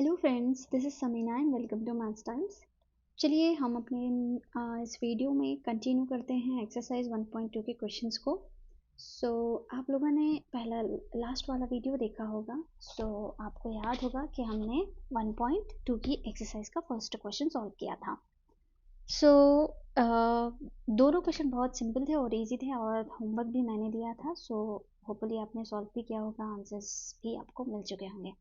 Hello friends, this is Sameena and welcome to maths times. चलिए हम अपने इस वीडियो में कंटिन्यू करते हैं एक्सरसाइज 1.2 के क्वेश्चंस को। आप लोगों ने पहला लास्ट वाला वीडियो देखा होगा। आपको याद होगा कि हमने 1.2 की एक्सरसाइज का फर्स्ट क्वेश्चन सॉल्व किया था। दोनों क्वेश्चन बहुत सिंपल थे और इजी थे और होमवर्क भी मैंने दिया था। होपफुली आपने सॉल्व भी किया होगा, आंसर्स भी आपको मिल चुके होंगे।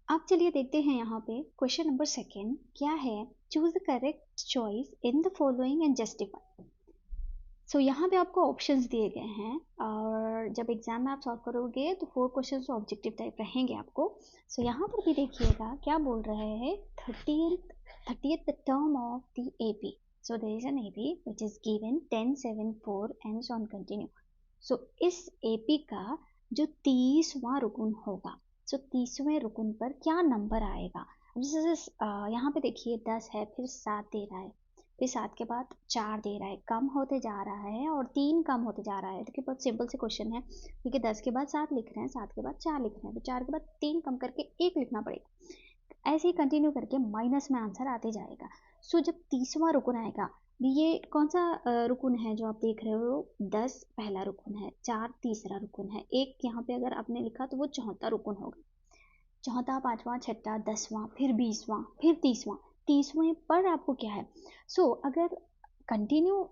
अब चलिए देखते हैं यहाँ पे क्वेश्चन नंबर सेकेंड क्या है। Choose the correct choice in the following and justify. यहाँ पे आपको ऑप्शंस दिए गए हैं और जब एग्जाम में आप सॉल्व करोगे तो 4 क्वेश्चन ऑब्जेक्टिव टाइप रहेंगे आपको। यहाँ पर भी देखिएगा क्या बोल रहे हैं, 30th term of the AP. So there is an AP which is given 10, 7, 4 and so on continue. इस AP का जो 30वां रुकन होगा, 30वें रुकन पर क्या नंबर आएगा। जैसे यहाँ पे देखिए 10 है, फिर 7 दे रहा है, फिर 7 के बाद 4 दे रहा है, कम होते जा रहा है और 3 कम होते जा रहा है। देखिए बहुत सिंपल से क्वेश्चन है, क्योंकि 10 के बाद 7 लिख रहे हैं, 7 के बाद 4 लिख रहे हैं, फिर 4 के बाद 3 कम करके 1 लिखना पड़ेगा। ऐसे ही कंटिन्यू करके माइनस में आंसर आते जाएगा। जब 30वां रुकन आएगा, ये कौन सा रुकन है जो आप देख रहे हो, 10 पहला रुकन है, 4 तीसरा रुकन है, 1 यहाँ पे अगर आपने लिखा तो वो चौथा रुकन होगा। चौथा, पांचवा, छठा, 10वां, फिर 20वां, फिर 30वां। 30वें पर आपको क्या है, अगर कंटिन्यू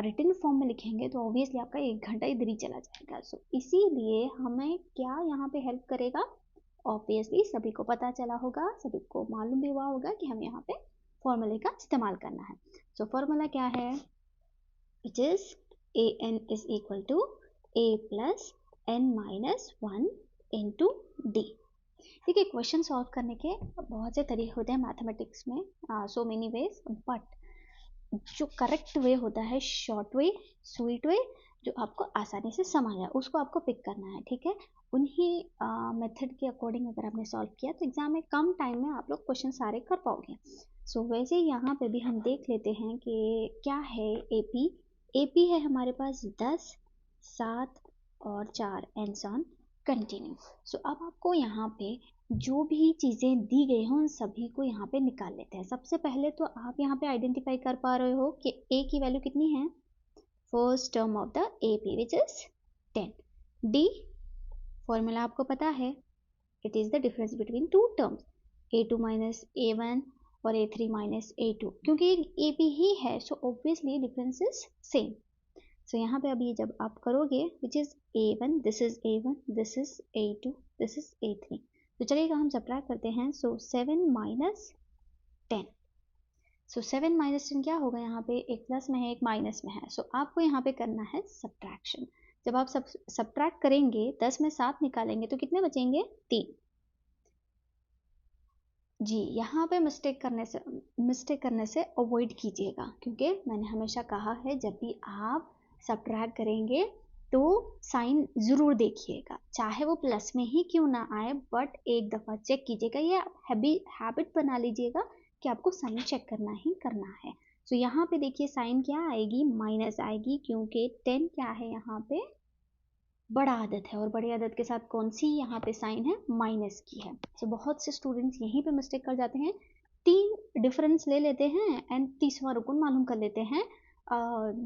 रिटन फॉर्म में लिखेंगे तो ऑब्वियसली आपका 1 घंटा इधर ही चला जाएगा। इसीलिए हमें क्या यहाँ पे हेल्प करेगा, ऑब्वियसली सभी को पता चला होगा, सभी को मालूम भी हुआ होगा कि हमें यहाँ पे फॉर्मूले का इस्तेमाल करना है। फॉर्मूला क्या है, which is an is equal to a plus n minus 1 into d। देखिए क्वेश्चन सॉल्व करने के बहुत से तरीके होते हैं मैथमेटिक्स में, सो मेनी वेज, बट जो करेक्ट वे होता है, शॉर्ट वे, स्वीट वे, जो आपको आसानी से समझ आए उसको आपको पिक करना है, ठीक है। उन्हीं मेथड के अकॉर्डिंग अगर आपने सॉल्व किया तो एग्जाम में कम टाइम में आप लोग क्वेश्चन सारे कर पाओगे। वैसे यहाँ पे भी हम देख लेते हैं कि क्या है AP है हमारे पास 10, 7 और 4 एंड सो ऑन कंटिन्यू। अब आपको यहाँ पे जो भी चीज़ें दी गई हों उन सभी को यहाँ पे निकाल लेते हैं। सबसे पहले तो आप यहाँ पे आइडेंटिफाई कर पा रहे हो कि A की वैल्यू कितनी है, first term of the AP which is 10। D formula आपको पता है, it is the difference between two terms, A2 minus A1 और A3 माइनस A2, क्योंकि AP ही है so obviously difference is same. यहाँ पे अभी जब आप करोगे which is A1, this is A1, this is A2, this is A3, तो चलिएगा हम सब्ट्रैक्ट करते हैं। 7 माइनस 10, 7 माइनस 10 क्या होगा, यहाँ पे एक प्लस में है एक माइनस में है, आपको यहाँ पे करना है सब्ट्रैक्शन। जब आप सब्ट्रैक्ट करेंगे 10 में 7 निकालेंगे तो कितने बचेंगे, 3 जी। यहाँ पे मिस्टेक करने से अवॉइड कीजिएगा, क्योंकि मैंने हमेशा कहा है जब भी आप सब्ट्रैक्ट करेंगे तो साइन ज़रूर देखिएगा, चाहे वो प्लस में ही क्यों ना आए, बट एक दफ़ा चेक कीजिएगा। ये हैबिट बना लीजिएगा कि आपको साइन चेक करना ही करना है। यहाँ पे देखिए साइन क्या आएगी, माइनस आएगी, क्योंकि 10 क्या है यहाँ पे, बड़ा आदत है, और बड़ी आदत के साथ कौन सी यहाँ पे साइन है, माइनस की है। बहुत से स्टूडेंट्स यहीं पे मिस्टेक कर जाते हैं, 3 डिफरेंस ले लेते हैं एंड 30वां रुकन मालूम कर लेते हैं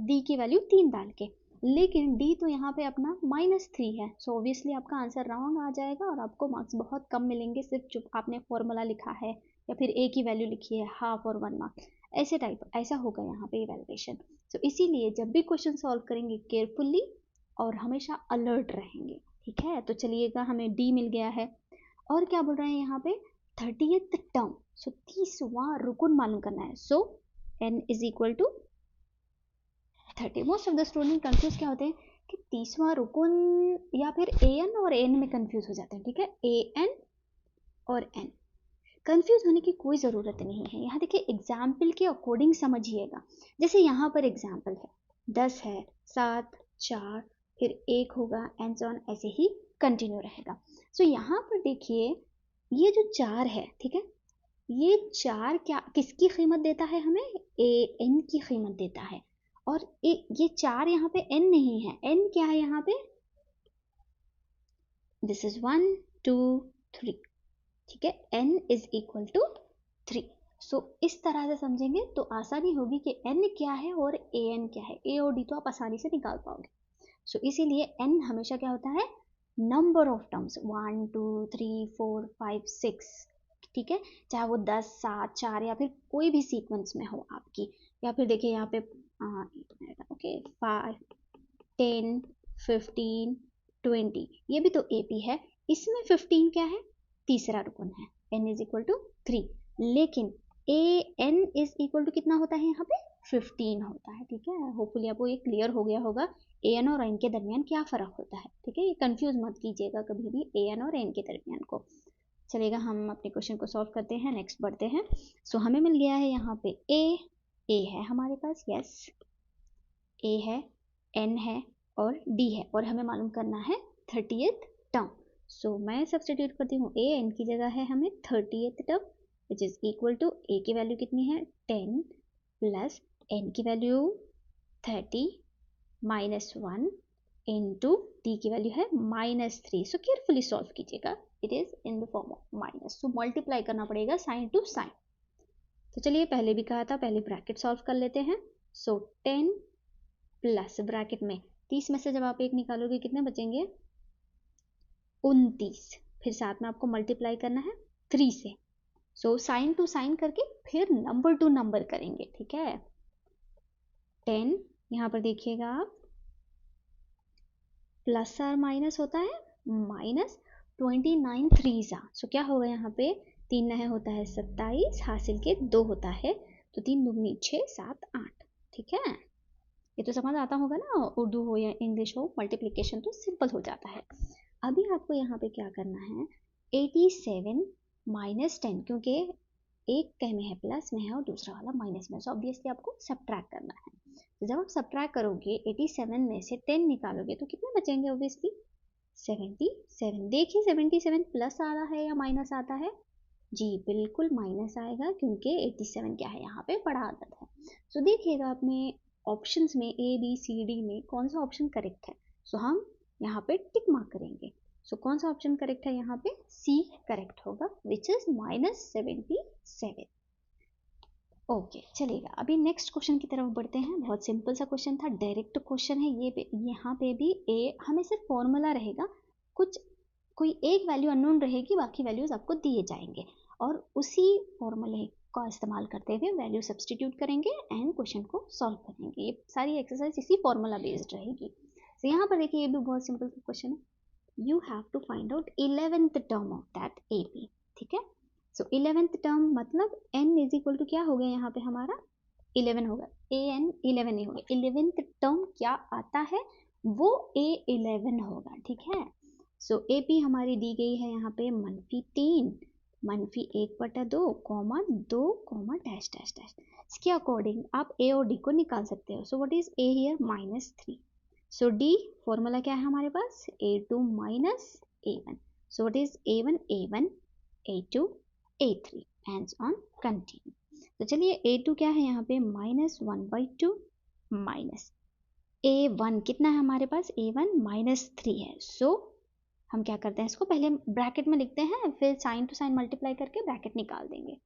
डी की वैल्यू 3 डाल के, लेकिन डी तो यहाँ पे अपना -3 है। ऑब्वियसली आपका आंसर रॉन्ग आ जाएगा और आपको मार्क्स बहुत कम मिलेंगे, सिर्फ जो आपने फॉर्मूला लिखा है या फिर ए की वैल्यू लिखी है, हाफ और 1 मार्क्स, ऐसा होगा यहाँ पे इवैल्यूएशन। इसीलिए जब भी क्वेश्चन सॉल्व करेंगे केयरफुली और हमेशा अलर्ट रहेंगे, ठीक है। तो चलिएगा हमें डी मिल गया है, और क्या बोल रहे हैं यहाँ पे, 30th टर्म, 30वां रुकन मालूम करना है। n is equal to 30। Most of the student confuse क्या होते हैं कि 30वां रुकन या फिर an और n में कंफ्यूज हो जाते हैं, ठीक है। an और n कंफ्यूज होने की कोई ज़रूरत नहीं है। यहाँ देखिए एग्जाम्पल के अकॉर्डिंग समझिएगा। जैसे यहाँ पर एग्जाम्पल है, 10 है, 7, 4, फिर 1 होगा एंड सो ऑन, ऐसे ही कंटिन्यू रहेगा। यहाँ पर देखिए ये जो 4 है, ठीक है, ये 4 क्या किसकी कीमत देता है हमें, an की कीमत देता है, और ये 4 यहाँ पे n नहीं है, n क्या है यहाँ पे, दिस इज 1 2 3, ठीक है, n इज इक्वल टू 3। सो इस तरह से समझेंगे तो आसानी होगी कि n क्या है और an क्या है। a और d तो आप आसानी से निकाल पाओगे। सो इसीलिए n हमेशा क्या होता है, नंबर ऑफ टर्म्स, 1 2 3 4 5 6, ठीक है, चाहे वो 10 7 4 या फिर कोई भी सीक्वेंस में हो आपकी, या फिर देखिए यहाँ पे ओके 5 10 15 20, ये भी तो AP है, इसमें 15 क्या है, तीसरा रुकन है, n इज इक्वल टू 3, लेकिन an इज इक्वल टू कितना होता है यहाँ पे 15 होता है। ठीक है, होपफुली आपको ये क्लियर हो गया होगा an और n के दरमियान क्या फ़र्क होता है। ठीक है, ये कंफ्यूज मत कीजिएगा कभी भी an और n के दरमियान को। चलेगा, हम अपने क्वेश्चन को सॉल्व करते हैं, नेक्स्ट बढ़ते हैं। सो हमें मिल गया है यहाँ पे a है हमारे पास, यस a है, n है और d है, और हमें मालूम करना है 30th टर्म। सो मैं सब्स्टिट्यूट करती हूँ, a n की जगह है हमें 30th term which is equal to a की वैल्यू कितनी है 10 प्लस n की वैल्यू 30 माइनस 1 इंटू d की वैल्यू है -3। सो केयरफुली सॉल्व कीजिएगा, it is in the form of minus, so multiply करना पड़ेगा साइन टू साइन। तो चलिए, पहले भी कहा था, पहले ब्रैकेट सॉल्व कर लेते हैं। सो 10 प्लस ब्रैकेट में 30 में से जब आप एक निकालोगे कितने बचेंगे 29, फिर साथ में आपको मल्टीप्लाई करना है 3 से। सो साइन टू साइन करके फिर नंबर टू नंबर करेंगे। ठीक है, 10 यहाँ पर देखिएगा आप, प्लस और माइनस होता है माइनस 29 3 सो क्या होगा यहाँ पे 3 नहे होता है 27, हासिल के 2 होता है, तो 3 दूनी 6 7 8। ठीक है, ये तो समझ आता होगा ना, उर्दू हो या इंग्लिश हो, मल्टीप्लिकेशन तो सिंपल हो जाता है। अभी आपको यहाँ पे क्या करना है 87 माइनस 10, क्योंकि एक कह में है प्लस में है और दूसरा वाला माइनस में, सो ऑब्वियसली आपको सब्ट्रैक्ट करना है। तो जब आप सब्ट्रैक्ट करोगे 87 में से 10 निकालोगे तो कितने बचेंगे ऑब्वियसली 77। देखिए 77 प्लस आ रहा है या माइनस आता है, जी बिल्कुल माइनस आएगा, क्योंकि 87 क्या है यहाँ पे बड़ा आदत है। सो देखिएगा अपने ऑप्शंस में ABCD में कौन सा ऑप्शन करेक्ट है। सो हम यहाँ पे टिक मार्क करेंगे। सो कौन सा ऑप्शन करेक्ट है यहाँ पे, C करेक्ट होगा, विच इज -77। ओके, चलेगा, अभी नेक्स्ट क्वेश्चन की तरफ बढ़ते हैं। बहुत सिंपल सा क्वेश्चन था, डायरेक्ट क्वेश्चन है ये। यहाँ पे भी हमें सिर्फ फॉर्मूला रहेगा, कुछ कोई एक वैल्यू अननोन रहेगी, बाकी वैल्यूज आपको दिए जाएंगे, और उसी फॉर्मूले का इस्तेमाल करते हुए वैल्यू सब्सटीट्यूट करेंगे एंड क्वेश्चन को सॉल्व करेंगे। ये सारी एक्सरसाइज इसी फॉर्मूला बेस्ड रहेगी। तो यहाँ पर देखिए, ये भी बहुत सिंपल क्वेश्चन है, you have to find out 11th term of that AP। ठीक है, सो 11th टर्म मतलब n इज इक्वल टू क्या हो गया यहाँ पे हमारा 11 होगा, an 11 नहीं होगा, 11th टर्म क्या आता है वो A11 होगा। ठीक है, सो AP हमारी दी गई है यहाँ पे -3 -1/2 comma 2 comma dash dash dash. इसके अकॉर्डिंग आप A और D को निकाल सकते हो। So what is A here -3। So D formula क्या है हमारे पास A2 A1। So what is A1 A1 A2 A3 and on continue. तो चलिए A2 क्या है यहाँ पे -1/2 माइनस A1 कितना है हमारे पास A1 -3 है। सो हम क्या करते हैं, इसको पहले ब्रैकेट में लिखते हैं, फिर साइन टू साइन मल्टीप्लाई करके ब्रैकेट निकाल देंगे।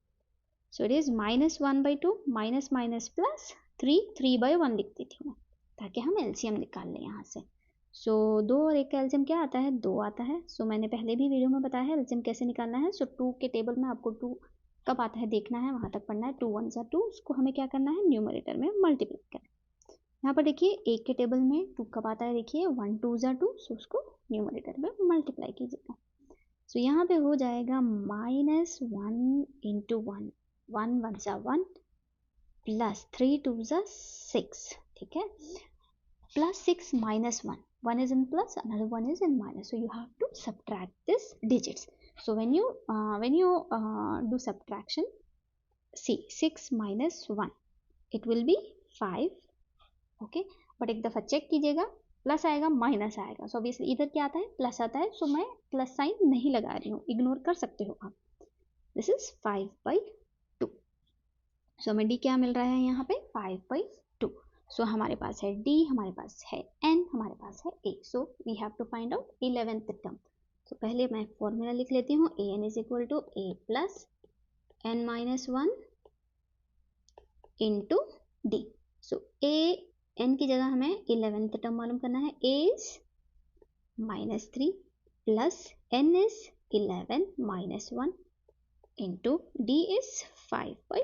So it is -1/2 minus minus plus 3/1 लिख देती हूँ ताकि हम एलसीएम निकाल लें यहाँ से। सो 2 और 1 का एलसीएम क्या आता है 2 आता है। सो मैंने पहले भी वीडियो में बताया है एलसीएम कैसे निकालना है। सो 2 के टेबल में आपको 2 कब आता है देखना है, वहाँ तक पढ़ना है। 2 1 सा 2, उसको हमें क्या करना है न्यूमरेटर में मल्टीप्लाई करना है। यहाँ पर देखिए 1 के टेबल में 2 कब आता है, देखिए 1 2 सा 2, सो उसको न्यूमरेटर में मल्टीप्लाई कीजिएगा। सो यहाँ पे हो जाएगा -1 × 1 1 1 सा 1 प्लस 3 2 सा 6। ठीक है, plus 6 minus 1, one is in plus, another one is in minus, so you have to subtract this digits. So when you do subtraction, see 6 minus 1 it will be 5. okay, but एक दफ़ा check कीजिएगा plus आएगा minus आएगा। So obviously इधर क्या आता है plus आता है, सो मैं प्लस साइन नहीं लगा रही हूँ, इग्नोर कर सकते हो आप। This is 5/2। सो हमें डी क्या मिल रहा है यहाँ पे 5/2। सो हमारे पास है D, हमारे पास है N, हमारे पास है A। So we have to find out 11th term. तो पहले मैं फॉर्मूला लिख लेती हूँ, a n is equal to a plus n minus 1 into d. So a n की जगह हमें 11th टर्म मालूम करना है, a is -3 plus n is 11 minus 1 into d is 5/2।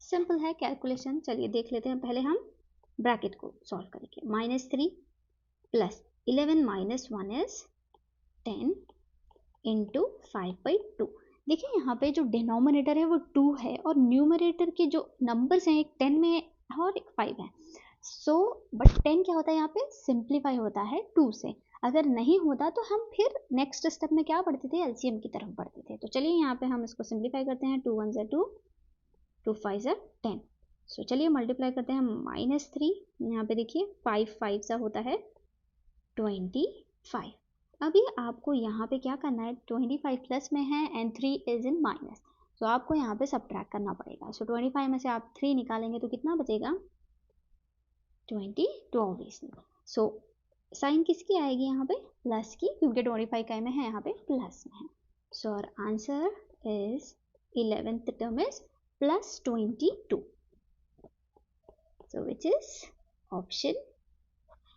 Simple है कैलकुलेशन। चलिए देख लेते हैं, पहले हम ब्रैकेट को सॉल्व करेंगे। -3 प्लस 11 माइनस 1 इज 10 इंटू 5/2। देखिए यहाँ पे जो डिनोमिनेटर है वो 2 है और न्यूमरेटर के जो नंबर्स हैं, एक 10 में है और एक 5 है। सो बट 10 क्या होता है यहाँ पे, सिंप्लीफाई होता है 2 से। अगर नहीं होता तो हम फिर नेक्स्ट स्टेप में क्या पढ़ते थे, एलसीएम की तरफ बढ़ते थे। तो चलिए यहाँ पे हम इसको सिंप्लीफाई करते हैं। 2 1 2, 2 5 10। सो चलिए मल्टीप्लाई करते हैं। -3 यहाँ पे देखिए 5 5 सा होता है 25। अभी आपको यहाँ पे क्या करना है, 25 प्लस में है एंड 3 इज इन माइनस, तो आपको यहाँ पे सब्ट्रैक्ट करना पड़ेगा। सो 25 में से आप 3 निकालेंगे तो कितना बचेगा, 22 ऑब्वियसली। सो साइन किसकी आएगी यहाँ पे, प्लस की, क्योंकि 25 का में है यहाँ पे प्लस में है। So our answer is 11th term is plus 22, so which is option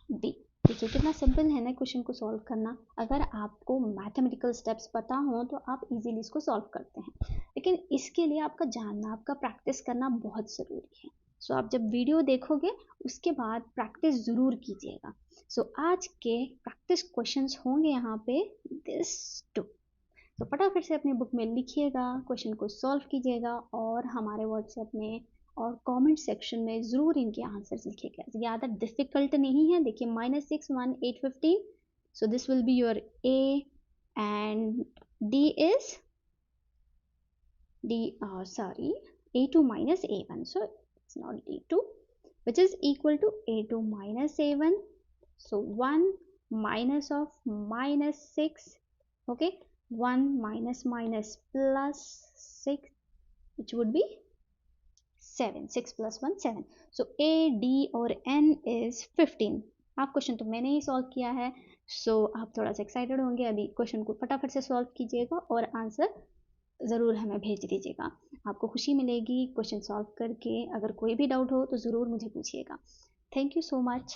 B. देखिए कितना सिंपल है ना क्वेश्चन को सॉल्व करना। अगर आपको मैथमेटिकल स्टेप्स पता हो तो आप इजीली इसको सॉल्व करते हैं, लेकिन इसके लिए आपका जानना, आपका प्रैक्टिस करना बहुत ज़रूरी है। सो आप जब वीडियो देखोगे उसके बाद प्रैक्टिस ज़रूर कीजिएगा। सो आज के प्रैक्टिस क्वेश्चंस होंगे यहाँ पे दिस 2। तो फटाफट से अपनी बुक में लिखिएगा, क्वेश्चन को सॉल्व कीजिएगा और हमारे व्हाट्सएप में और कमेंट सेक्शन में ज़रूर इनके आंसर्स लिखिएगा। ज़्यादा डिफ़िकल्ट नहीं है। देखिए -6 1 8 15, so this will be your A and D is a2 minus a1, so it's not d2, which is equal to a2 minus a1. So 1 minus of -6, okay, 1 minus minus plus 6, which would be 7, 6 plus 1 7. So a d और n is 15। आप question तो मैंने ही solve किया है, सो आप थोड़ा सा excited होंगे। अभी क्वेश्चन को फटाफट से सॉल्व कीजिएगा और आंसर ज़रूर हमें भेज दीजिएगा। आपको खुशी मिलेगी क्वेश्चन सॉल्व करके। अगर कोई भी डाउट हो तो ज़रूर मुझे पूछिएगा। Thank you so much.